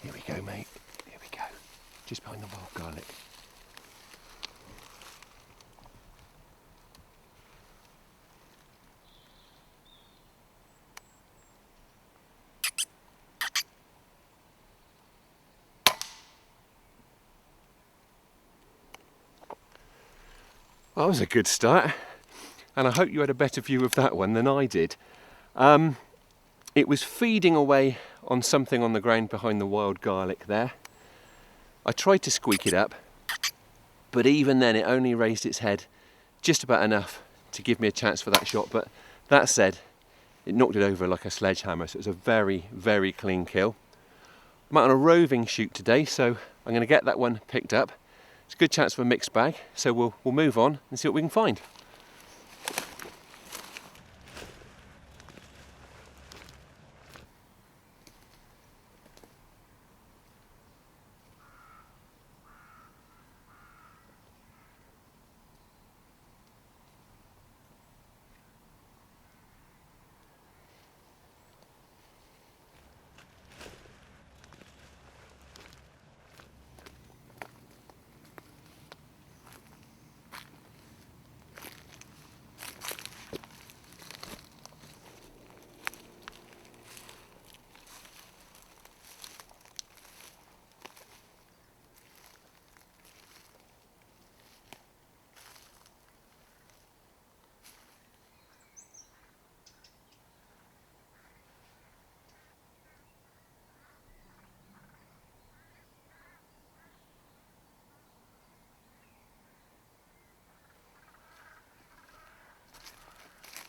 Here we go, mate. Here we go. Just behind the wild garlic. Well, that was a good start, and I hope you had a better view of that one than I did. It was feeding away on something on the ground behind the wild garlic there. I tried to squeak it up, but even then it only raised its head just about enough to give me a chance for that shot. But that said, it knocked it over like a sledgehammer, so it was a very, very clean kill. I'm out on a roving shoot today, so I'm going to get that one picked up. It's a good chance for a mixed bag, so we'll move on and see what we can find.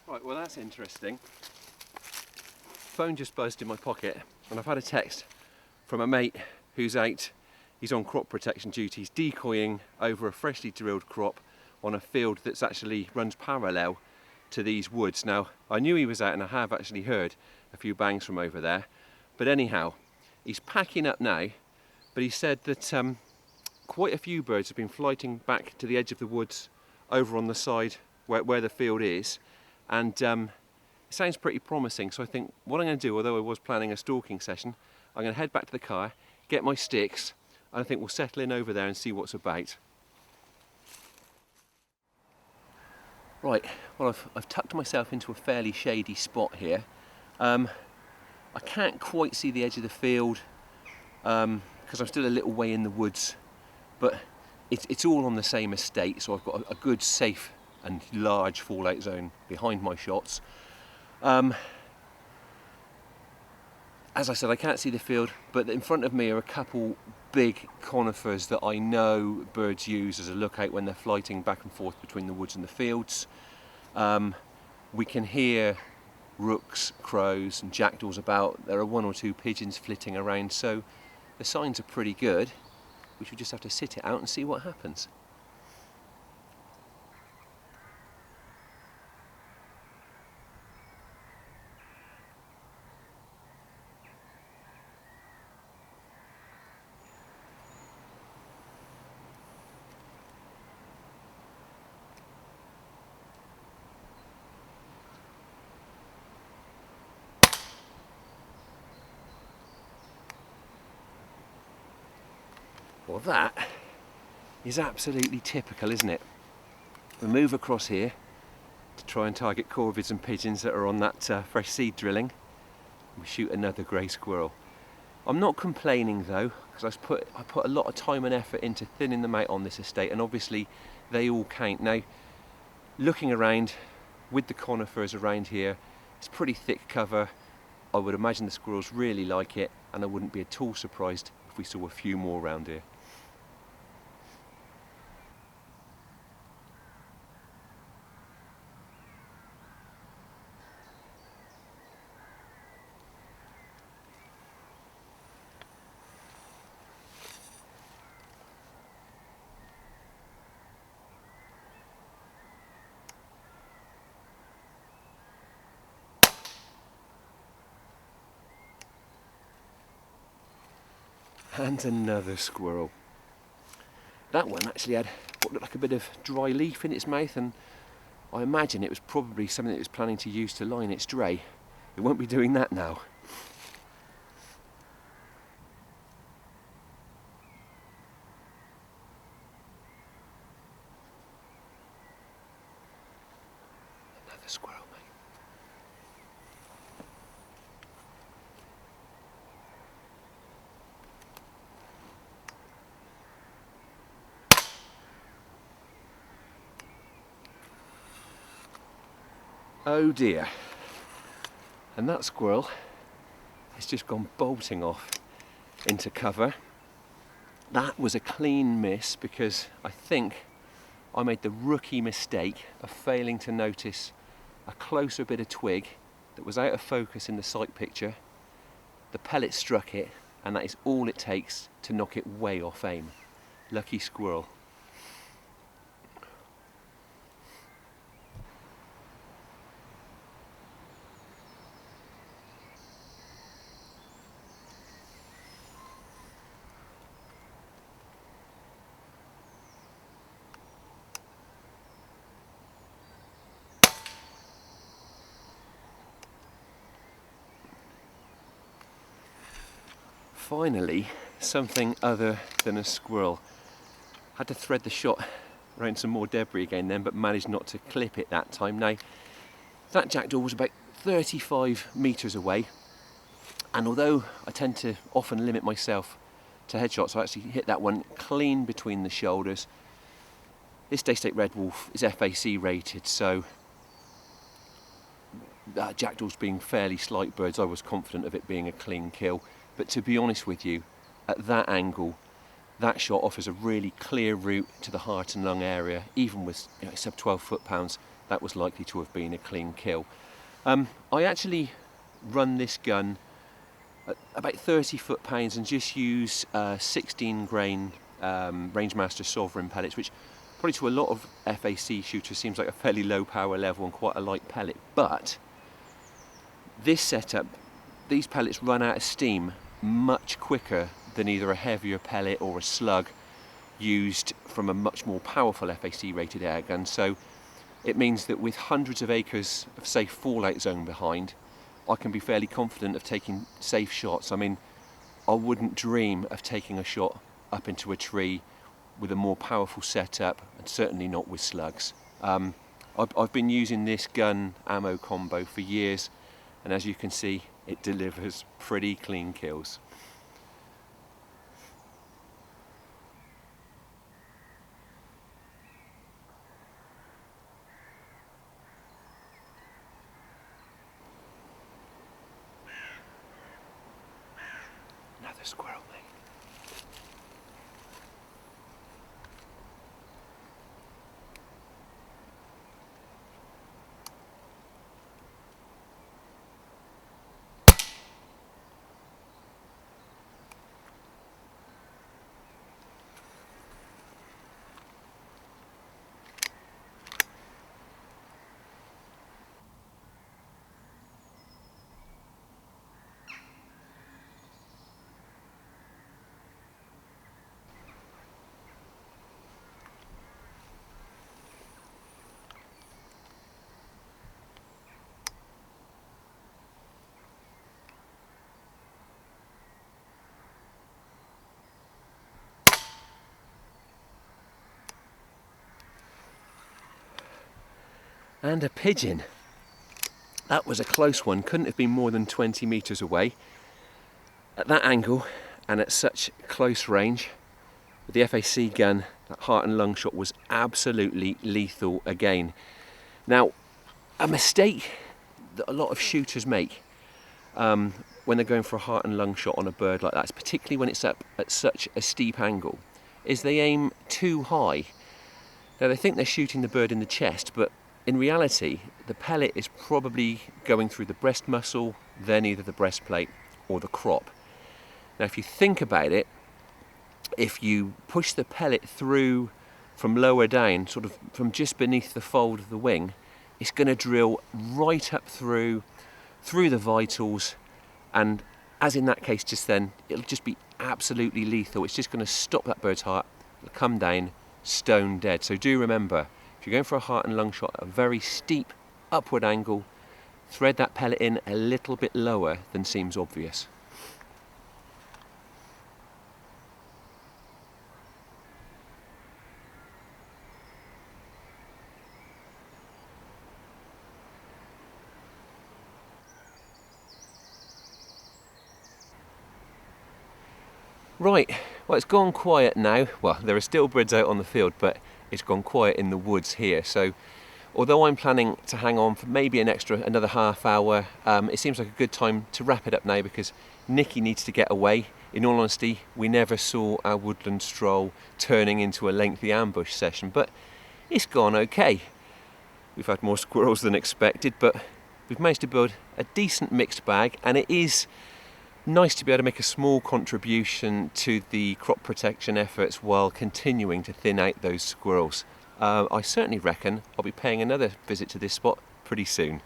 Right, well that's interesting. Phone just buzzed in my pocket and I've had a text from a mate who's out. He's on crop protection duties, decoying over a freshly drilled crop on a field that's actually runs parallel to these woods. Now, I knew he was out and I have actually heard a few bangs from over there. But anyhow, he's packing up now, but he said that quite a few birds have been flighting back to the edge of the woods over on the side where the field is. And it sounds pretty promising, so I think what I'm going to do, although I was planning a stalking session, I'm going to head back to the car, get my sticks, and I think we'll settle in over there and see what's about. Right, well I've tucked myself into a fairly shady spot here. I can't quite see the edge of the field because I'm still a little way in the woods, but it's all on the same estate, so I've got a good safe and large fallout zone behind my shots. As I said, I can't see the field, but in front of me are a couple big conifers that I know birds use as a lookout when they're flighting back and forth between the woods and the fields. We can hear rooks, crows and jackdaws about. There are one or two pigeons flitting around, so the signs are pretty good. We should just have to sit it out and see what happens. Well, that is absolutely typical, isn't it? We move across here to try and target corvids and pigeons that are on that fresh seed drilling. We shoot another grey squirrel. I'm not complaining though, because I put a lot of time and effort into thinning them out on this estate, and obviously they all count. Now, looking around with the conifers around here, it's pretty thick cover. I would imagine the squirrels really like it, and I wouldn't be at all surprised if we saw a few more around here. And another squirrel. That one actually had what looked like a bit of dry leaf in its mouth, and I imagine it was probably something it was planning to use to line its dray. It won't be doing that now. Oh dear. And that squirrel has just gone bolting off into cover. That was a clean miss because I think I made the rookie mistake of failing to notice a closer bit of twig that was out of focus in the sight picture. The pellet struck it, and that is all it takes to knock it way off aim. Lucky squirrel. Finally, something other than a squirrel. Had to thread the shot around some more debris again then, but managed not to clip it that time. Now, that jackdaw was about 35 metres away, and although I tend to often limit myself to headshots, I actually hit that one clean between the shoulders. This Daystate Red Wolf is FAC rated, so jackdaws being fairly slight birds, I was confident of it being a clean kill. But to be honest with you, at that angle, that shot offers a really clear route to the heart and lung area. Even with sub 12 foot-pounds, that was likely to have been a clean kill. I actually run this gun at about 30 foot-pounds and just use 16 grain Rangemaster Sovereign pellets, which probably to a lot of FAC shooters seems like a fairly low power level and quite a light pellet. But this setup, these pellets run out of steam much quicker than either a heavier pellet or a slug used from a much more powerful FAC rated airgun. So it means that with hundreds of acres of safe fallout zone behind, I can be fairly confident of taking safe shots. I mean, I wouldn't dream of taking a shot up into a tree with a more powerful setup, and certainly not with slugs. I've been using this gun ammo combo for years, and as you can see, it delivers pretty clean kills. Another squirrel, mate. And a pigeon. That was a close one, couldn't have been more than 20 metres away. At that angle and at such close range, with the FAC gun, that heart and lung shot was absolutely lethal again. Now, a mistake that a lot of shooters make when they're going for a heart and lung shot on a bird like that, particularly when it's up at such a steep angle, is they aim too high. Now, they think they're shooting the bird in the chest, but in reality, the pellet is probably going through the breast muscle, then either the breastplate or the crop. Now, if you think about it, if you push the pellet through from lower down, sort of from just beneath the fold of the wing, it's going to drill right up through the vitals, and as in that case just then, it'll just be absolutely lethal. It's just going to stop that bird's heart, it'll come down stone dead. So do remember, if you're going for a heart and lung shot at a very steep upward angle, thread that pellet in a little bit lower than seems obvious. Right, well, it's gone quiet now. Well, there are still birds out on the field, but it's gone quiet in the woods here. So although I'm planning to hang on for maybe another half hour, it seems like a good time to wrap it up now because Nikki needs to get away. In all honesty, we never saw our woodland stroll turning into a lengthy ambush session, but it's gone okay. We've had more squirrels than expected, but we've managed to build a decent mixed bag, and it is nice to be able to make a small contribution to the crop protection efforts while continuing to thin out those squirrels. I certainly reckon I'll be paying another visit to this spot pretty soon.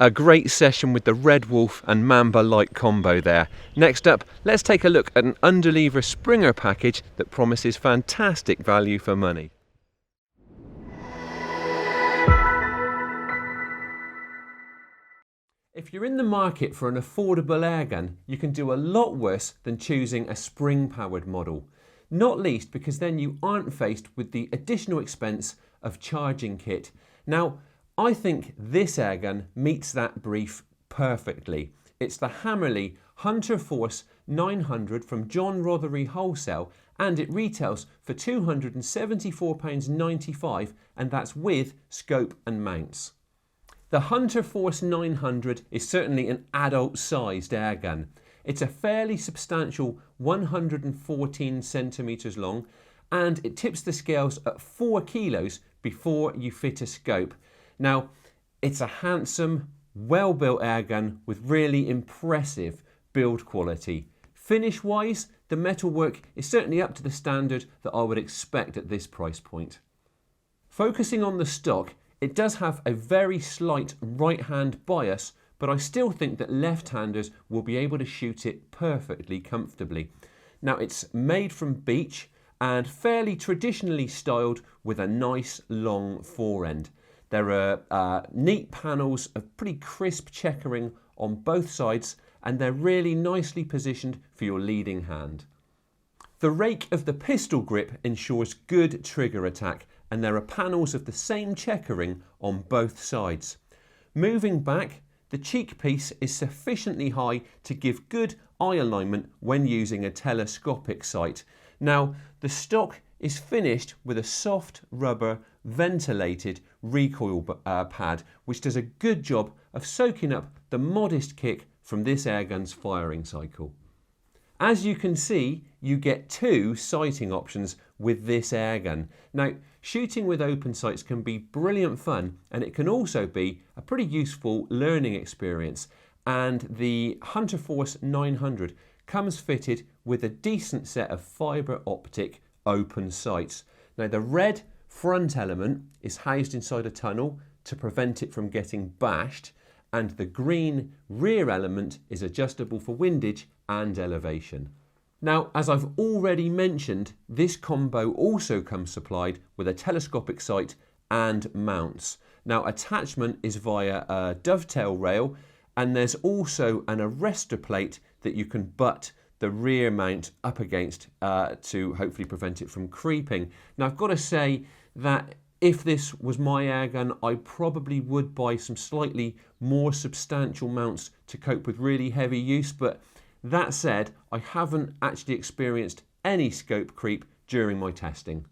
A great session with the Red Wolf and Mamba light combo there. Next up, let's take a look at an underlever Springer package that promises fantastic value for money. If you're in the market for an affordable airgun, you can do a lot worse than choosing a spring-powered model. Not least because then you aren't faced with the additional expense of charging kit. Now, I think this airgun meets that brief perfectly. It's the Hammerli Hunter Force 900 from John Rothery Wholesale, and it retails for £274.95, and that's with scope and mounts. The Hunter Force 900 is certainly an adult-sized airgun. It's a fairly substantial 114 centimetres long, and it tips the scales at 4 kilos before you fit a scope. Now, it's a handsome, well-built airgun with really impressive build quality. Finish-wise, the metalwork is certainly up to the standard that I would expect at this price point. Focusing on the stock, it does have a very slight right-hand bias, but I still think that left-handers will be able to shoot it perfectly comfortably. Now, it's made from beech and fairly traditionally styled with a nice long forend. There are neat panels of pretty crisp checkering on both sides, and they're really nicely positioned for your leading hand. The rake of the pistol grip ensures good trigger attack, and there are panels of the same checkering on both sides. Moving back, the cheek piece is sufficiently high to give good eye alignment when using a telescopic sight. Now, the stock is finished with a soft rubber ventilated recoil pad, which does a good job of soaking up the modest kick from this airgun's firing cycle. As you can see, you get 2 sighting options with this airgun. Now, shooting with open sights can be brilliant fun, and it can also be a pretty useful learning experience, and the Hunter Force 900 comes fitted with a decent set of fibre optic open sights. Now, the red front element is housed inside a tunnel to prevent it from getting bashed, and the green rear element is adjustable for windage and elevation. Now, as I've already mentioned, this combo also comes supplied with a telescopic sight and mounts. Now, attachment is via a dovetail rail, and there's also an arrestor plate that you can butt the rear mount up against to hopefully prevent it from creeping. Now, I've got to say that if this was my airgun, I probably would buy some slightly more substantial mounts to cope with really heavy use, but that said, I haven't actually experienced any scope creep during my testing.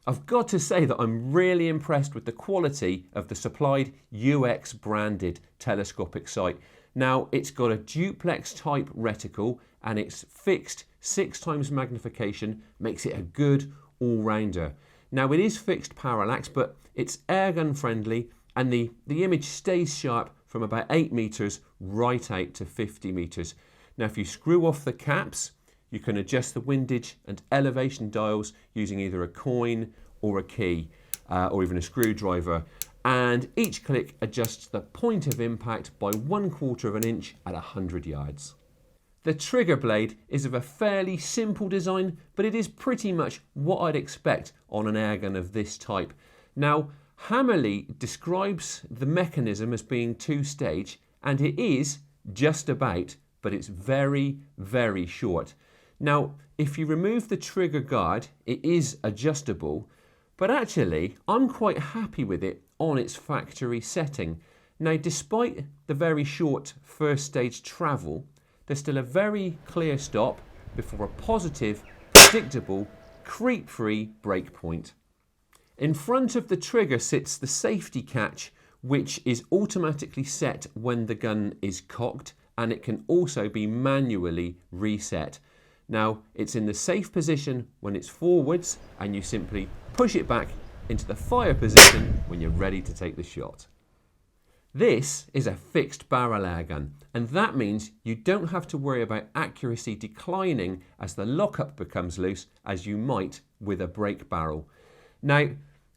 I've got to say that I'm really impressed with the quality of the supplied UX branded telescopic sight. Now, it's got a duplex type reticle, and its fixed 6x magnification makes it a good all-rounder. Now, it is fixed parallax, but it's airgun friendly, and the image stays sharp from about 8 meters right out to 50 meters. Now, if you screw off the caps, you can adjust the windage and elevation dials using either a coin or a key, or even a screwdriver. And each click adjusts the point of impact by 1/4 of an inch at 100 yards. The trigger blade is of a fairly simple design, but it is pretty much what I'd expect on an airgun of this type. Now, Hammerli describes the mechanism as being two-stage, and it is just about, but it's very, very short. Now, if you remove the trigger guard, it is adjustable, but actually, I'm quite happy with it on its factory setting. Now, despite the very short first stage travel, there's still a very clear stop before a positive, predictable, creep-free breakpoint. In front of the trigger sits the safety catch, which is automatically set when the gun is cocked, and it can also be manually reset. Now, it's in the safe position when it's forwards, and you simply push it back into the fire position when you're ready to take the shot. This is a fixed barrel airgun, and that means you don't have to worry about accuracy declining as the lockup becomes loose, as you might with a break barrel. Now,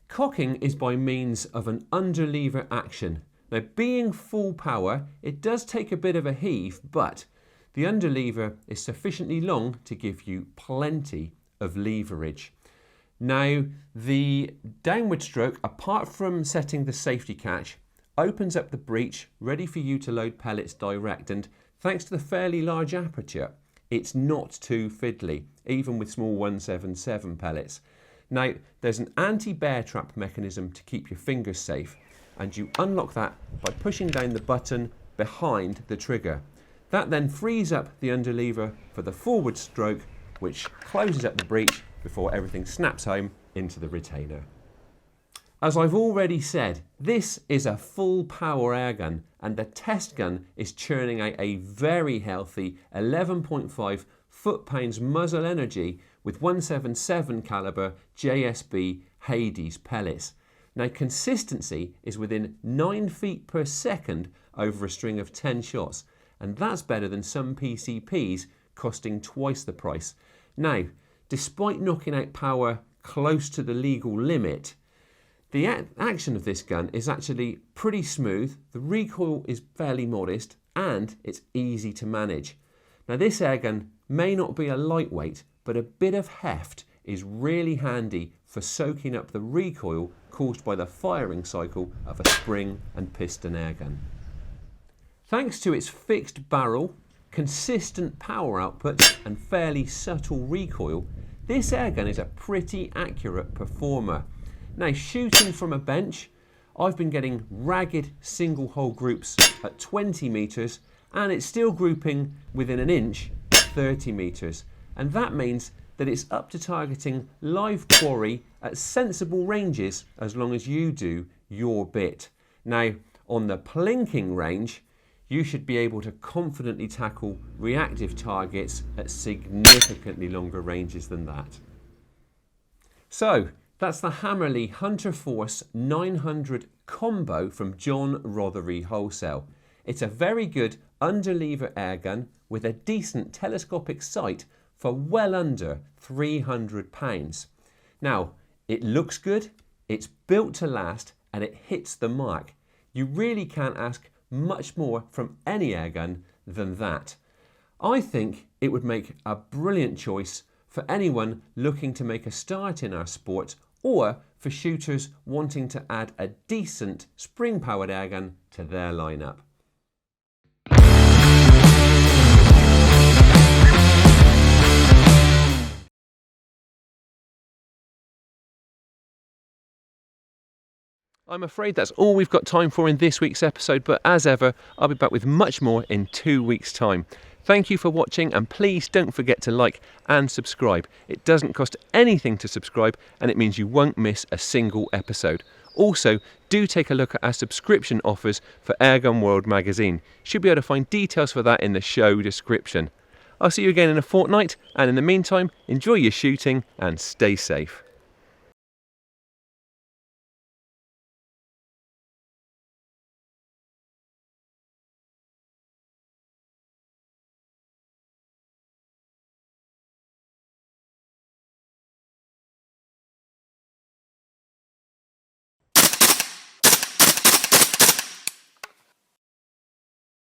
cocking is by means of an underlever action. Now, being full power, it does take a bit of a heave, but the underlever is sufficiently long to give you plenty of leverage. Now, the downward stroke, apart from setting the safety catch, opens up the breech, ready for you to load pellets direct, and thanks to the fairly large aperture, it's not too fiddly, even with small 177 pellets. Now, there's an anti-bear trap mechanism to keep your fingers safe, and you unlock that by pushing down the button behind the trigger. That then frees up the underlever for the forward stroke, which closes up the breech before everything snaps home into the retainer. As I've already said, this is a full power airgun, and the test gun is churning out a very healthy 11.5 foot-pounds muzzle energy with 177 caliber JSB Hades pellets. Now, consistency is within 9 feet per second over a string of 10 shots, and that's better than some PCPs costing twice the price. Now, despite knocking out power close to the legal limit, the action of this gun is actually pretty smooth, the recoil is fairly modest, and it's easy to manage. Now, this airgun may not be a lightweight, but a bit of heft is really handy for soaking up the recoil caused by the firing cycle of a spring and piston airgun. Thanks to its fixed barrel, consistent power output, and fairly subtle recoil, this airgun is a pretty accurate performer. Now, shooting from a bench, I've been getting ragged single hole groups at 20 metres, and it's still grouping within an inch at 30 metres. And that means that it's up to targeting live quarry at sensible ranges as long as you do your bit. Now, on the plinking range, you should be able to confidently tackle reactive targets at significantly longer ranges than that. So, that's the Hammerli Hunter Force 900 combo from John Rothery Wholesale. It's a very good underlever airgun with a decent telescopic sight for well under £300. Now, it looks good, it's built to last, and it hits the mark. You really can't ask much more from any airgun than that. I think it would make a brilliant choice for anyone looking to make a start in our sport, or for shooters wanting to add a decent spring-powered airgun to their lineup. I'm afraid that's all we've got time for in this week's episode, but as ever, I'll be back with much more in 2 weeks' time. Thank you for watching, and please don't forget to like and subscribe. It doesn't cost anything to subscribe, and it means you won't miss a single episode. Also, do take a look at our subscription offers for Airgun World magazine. Should be able to find details for that in the show description. I'll see you again in a fortnight, and in the meantime, enjoy your shooting and stay safe.